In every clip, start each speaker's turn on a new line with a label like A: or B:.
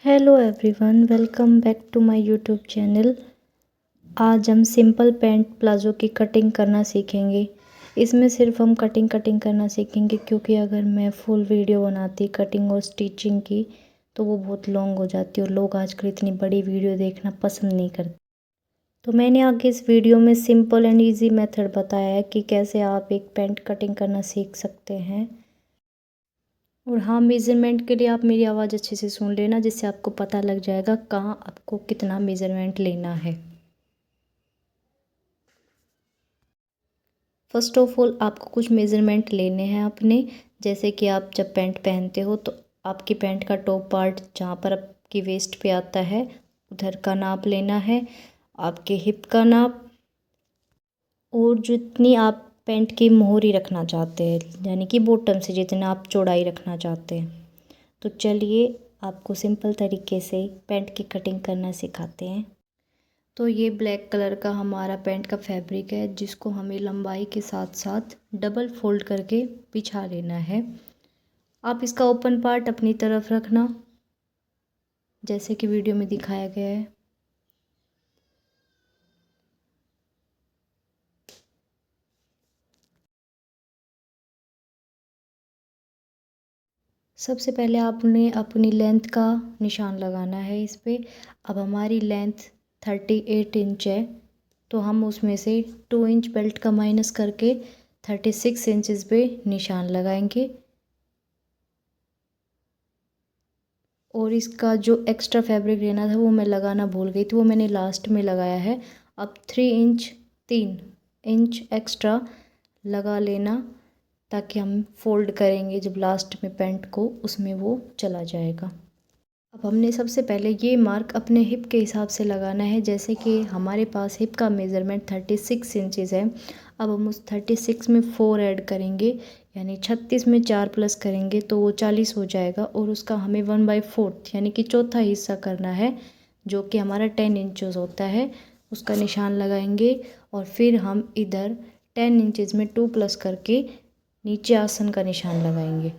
A: Hello everyone, welcome back to my YouTube channel. आज हम simple pant palazzo की cutting करना सीखेंगे। इसमें सिर्फ हम कटिंग करना सीखेंगे, क्योंकि अगर मैं फुल वीडियो बनाती कटिंग और स्टिचिंग की तो वो बहुत लॉन्ग हो जाती और लोग आजकल इतनी बड़ी वीडियो देखना पसंद नहीं करते। तो मैंने आगे इस वीडियो में सिंपल एंड ईजी मेथड बताया है कि कैसे आप एक पैंट कटिंग करना सीख सकते हैं। और हाँ, मेज़रमेंट के लिए आप मेरी आवाज़ अच्छे से सुन लेना, जिससे आपको पता लग जाएगा कहाँ आपको कितना मेज़रमेंट लेना है। फ़र्स्ट ऑफ़ ऑल आपको कुछ मेज़रमेंट लेने हैं अपने। जैसे कि आप जब पैंट पहनते हो तो आपकी पैंट का टॉप पार्ट जहाँ पर आपकी वेस्ट पे आता है उधर का नाप लेना है, आपके हिप का नाप, और जितनी आप पैंट की मोहरी रखना चाहते हैं, यानी कि बॉटम से जितना आप चौड़ाई रखना चाहते हैं। तो चलिए आपको सिंपल तरीके से पैंट की कटिंग करना सिखाते हैं। तो ये ब्लैक कलर का हमारा पैंट का फैब्रिक है, जिसको हमें लंबाई के साथ साथ डबल फोल्ड करके बिछा लेना है। आप इसका ओपन पार्ट अपनी तरफ रखना, जैसे कि वीडियो में दिखाया गया है। सबसे पहले आपने अपनी लेंथ का निशान लगाना है इस पे। अब हमारी लेंथ 38 इंच है, तो हम उसमें से 2 इंच बेल्ट का माइनस करके 36 इंचज़ पे निशान लगाएंगे। और इसका जो एक्स्ट्रा फैब्रिक लेना था वो मैं लगाना भूल गई थी, वो मैंने लास्ट में लगाया है। अब 3 इंच एक्स्ट्रा लगा लेना, ताकि हम फोल्ड करेंगे जब लास्ट में पैंट को, उसमें वो चला जाएगा। अब हमने सबसे पहले ये मार्क अपने हिप के हिसाब से लगाना है। जैसे कि हमारे पास हिप का मेज़रमेंट 36 इंचज़ है। अब हम उस 36 में 4 ऐड करेंगे, यानी 36 में 4 प्लस करेंगे तो वो 40 हो जाएगा। और उसका हमें 1/4 यानी कि चौथा हिस्सा करना है, जो कि हमारा 10 इंचज़ होता है। उसका निशान लगाएंगे और फिर हम इधर 10 इंचज़ में 2 प्लस करके नीचे आसन का निशान लगाएंगे।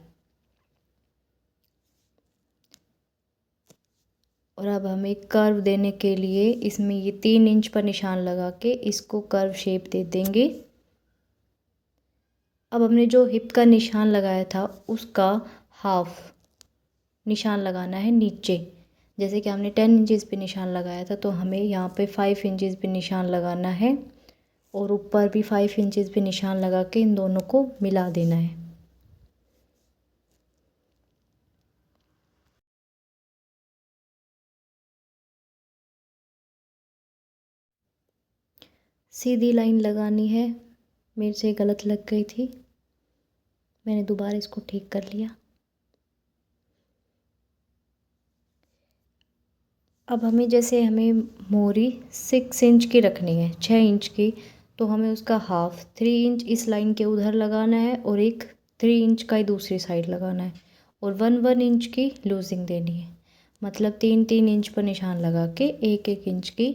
A: और अब हमें कर्व देने के लिए इसमें ये 3 इंच पर निशान लगा के इसको कर्व शेप दे देंगे। अब हमने जो हिप का निशान लगाया था उसका हाफ निशान लगाना है नीचे। जैसे कि हमने 10 इंचज़ पे निशान लगाया था, तो हमें यहाँ पे 5 इंचज़ पे निशान लगाना है और ऊपर भी 5 इंचज़ पे निशान लगा के इन दोनों को मिला देना है। सीधी लाइन लगानी है। मेरे से गलत लग गई थी, मैंने दोबारा इसको ठीक कर लिया। अब हमें मोहरी 6 इंच की रखनी है, 6 इंच की। तो हमें उसका हाफ 3 इंच इस लाइन के उधर लगाना है और एक 3 इंच का ही दूसरी साइड लगाना है, और 1 इंच की लूजिंग देनी है। मतलब 3 इंच पर निशान लगा के 1 इंच की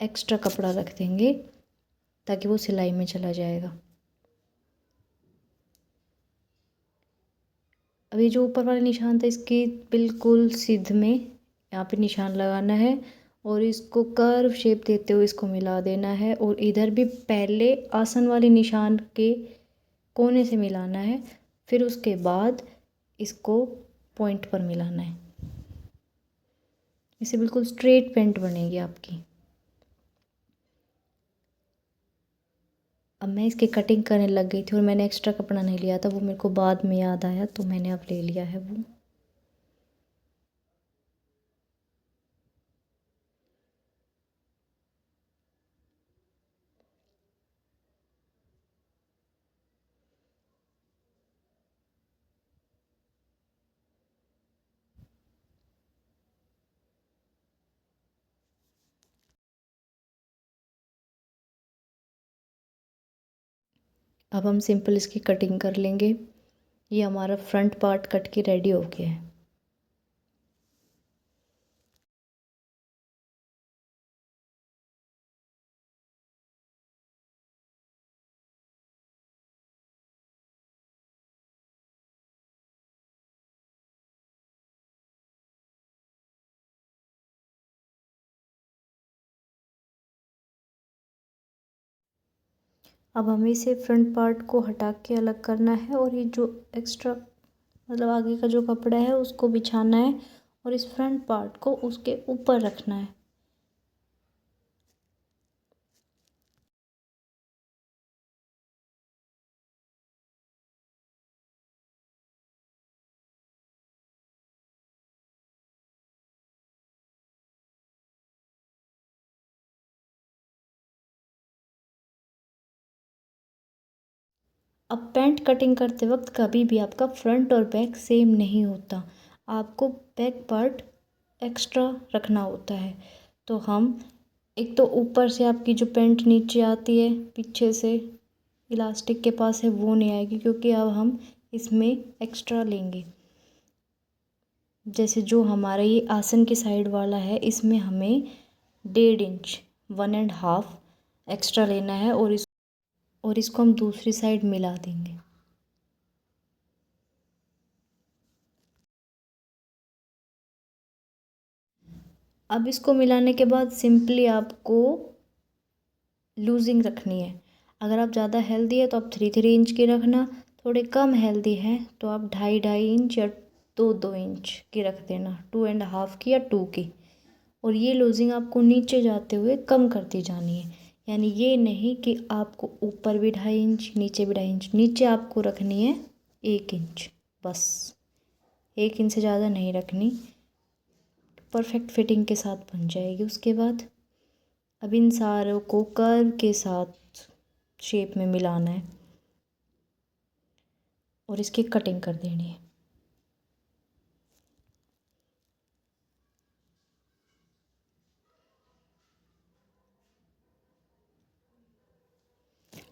A: एक्स्ट्रा कपड़ा रख देंगे, ताकि वो सिलाई में चला जाएगा। अभी जो ऊपर वाला निशान था इसकी बिल्कुल सिद्ध में यहाँ पे निशान लगाना है, और इसको कर्व शेप देते हुए इसको मिला देना है। और इधर भी पहले आसन वाले निशान के कोने से मिलाना है, फिर उसके बाद इसको पॉइंट पर मिलाना है। इससे बिल्कुल स्ट्रेट पैंट बनेगी आपकी। अब मैं इसकी कटिंग करने लग गई थी और मैंने एक्स्ट्रा कपड़ा नहीं लिया था, वो मेरे को बाद में याद आया, तो मैंने अब ले लिया है वो। अब हम सिंपल इसकी कटिंग कर लेंगे। ये हमारा फ्रंट पार्ट कट के रेडी हो गया है। अब हमें इसे फ्रंट पार्ट को हटा के अलग करना है और ये जो एक्स्ट्रा मतलब आगे का जो कपड़ा है उसको बिछाना है और इस फ्रंट पार्ट को उसके ऊपर रखना है। अब पैंट कटिंग करते वक्त कभी भी आपका फ्रंट और बैक सेम नहीं होता, आपको बैक पार्ट एक्स्ट्रा रखना होता है। तो हम एक तो ऊपर से आपकी जो पैंट नीचे आती है पीछे से इलास्टिक के पास है वो नहीं आएगी, क्योंकि अब हम इसमें एक्स्ट्रा लेंगे। जैसे जो हमारा ये आसन की साइड वाला है इसमें हमें 1.5 इंच 1.5 एक्स्ट्रा लेना है और इसको हम दूसरी साइड मिला देंगे। अब इसको मिलाने के बाद सिंपली आपको लूजिंग रखनी है। अगर आप ज़्यादा हेल्दी है तो आप 3-3 इंच की रखना, थोड़े कम हेल्दी हैं तो आप 2.5-2.5 इंच या 2-2 इंच की रख देना, 2.5 की या 2 की। और ये लूजिंग आपको नीचे जाते हुए कम करती जानी है, यानी ये नहीं कि आपको ऊपर भी 2.5 इंच नीचे भी 2.5 इंच, नीचे आपको रखनी है 1 इंच बस, 1 इंच से ज़्यादा नहीं रखनी, परफेक्ट फिटिंग के साथ बन जाएगी। उसके बाद अब इन सारों को कर्व के साथ शेप में मिलाना है और इसकी कटिंग कर देनी है।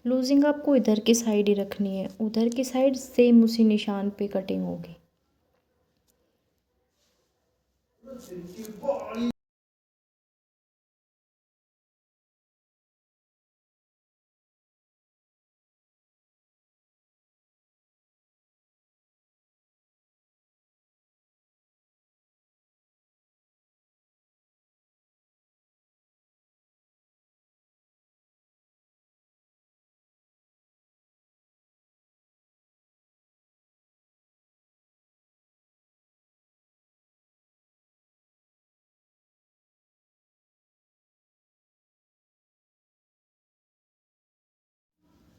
A: लूजिंग आपको इधर की साइड ही रखनी है, उधर की साइड सेम उसी निशान पे कटिंग होगी।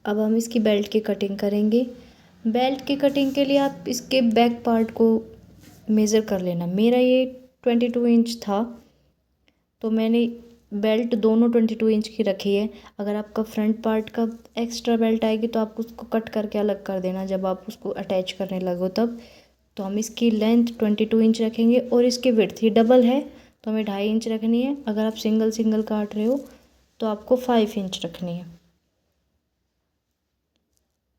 A: अब हम इसकी बेल्ट की कटिंग करेंगे। बेल्ट की कटिंग के लिए आप इसके बैक पार्ट को मेज़र कर लेना। मेरा ये 22 इंच था तो मैंने बेल्ट दोनों 22 इंच की रखी है। अगर आपका फ्रंट पार्ट का एक्स्ट्रा बेल्ट आएगी तो आप उसको कट करके अलग कर देना जब आप उसको अटैच करने लगो तब। तो हम इसकी लेंथ 22 इंच रखेंगे और इसकी विड्थ, ये डबल है तो हमें 2.5 इंच रखनी है। अगर आप सिंगल सिंगल काट रहे हो तो आपको 5 इंच रखनी है,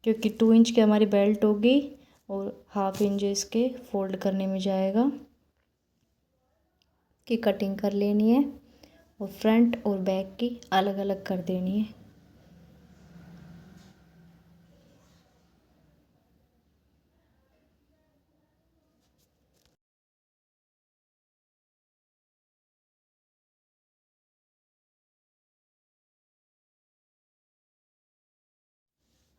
A: क्योंकि 2 इंच की हमारी बेल्ट होगी और 1/2 इंच इसके फोल्ड करने में जाएगा। की कटिंग कर लेनी है और फ्रंट और बैक की अलग अलग कर देनी है।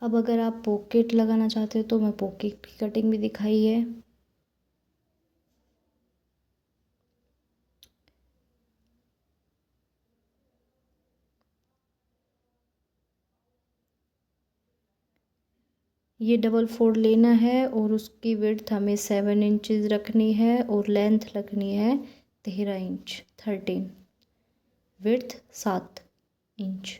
A: अब अगर आप पॉकेट लगाना चाहते हो तो मैं पॉकेट की कटिंग भी दिखाई है। ये डबल फोल्ड लेना है और उसकी विड्थ हमें 7 इंचज़ रखनी है और लेंथ रखनी है 13 इंच 13, विड्थ 7 इंच।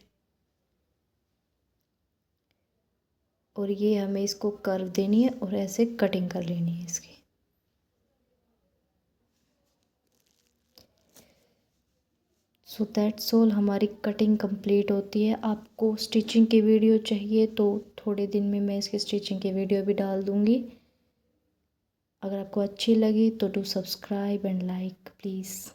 A: और ये हमें इसको कर्व देनी है और ऐसे कटिंग कर लेनी है इसकी। सो दैट्स ऑल, हमारी कटिंग कंप्लीट होती है। आपको स्टिचिंग की वीडियो चाहिए तो थोड़े दिन में मैं इसकी स्टिचिंग की वीडियो भी डाल दूँगी। अगर आपको अच्छी लगी तो do subscribe and like please.